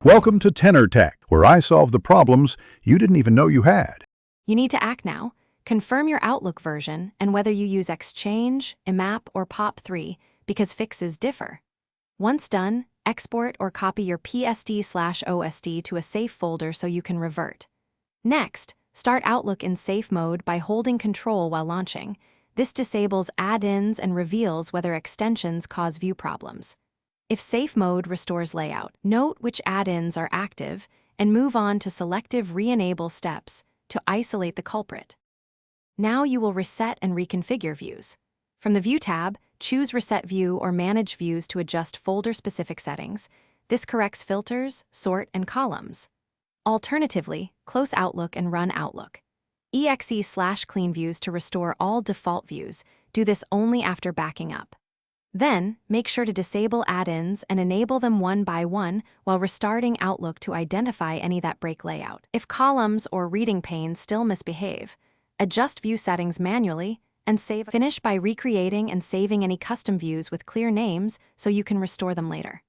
Welcome to Tenor Tech, where I solve the problems you didn't even know you had. You need to act now. Confirm your Outlook version and whether you use Exchange, IMAP, or POP3 because fixes differ. Once done, export or copy your PSD/OSD to a safe folder so you can revert. Next, start Outlook in safe mode by holding Control while launching. This disables add-ins and reveals whether extensions cause view problems. If safe mode restores layout, note which add-ins are active and move on to selective re-enable steps to isolate the culprit. Now you will reset and reconfigure views. From the View tab, choose Reset View or Manage Views to adjust folder-specific settings. This corrects filters, sort, and columns. Alternatively, close Outlook and run Outlook. exe/clean views to restore all default views. Do this only after backing up. Then, make sure to disable add-ins and enable them one by one while restarting Outlook to identify any that break layout. If columns or reading panes still misbehave, adjust view settings manually and save. Finish by recreating and saving any custom views with clear names so you can restore them later.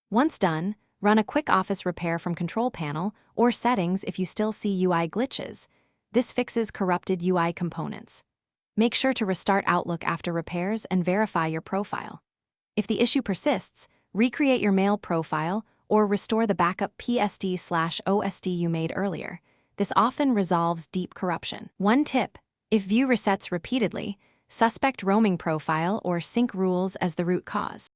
Once done, run a quick office repair from Control Panel or Settings if you still see UI glitches. This fixes corrupted UI components. Make sure to restart Outlook after repairs and verify your profile. If the issue persists, recreate your mail profile or restore the backup PSD/OSD you made earlier. This often resolves deep corruption. One tip: if view resets repeatedly, suspect roaming profile or sync rules as the root cause.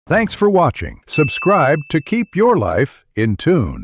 Thanks for watching. Subscribe to keep your life in tune.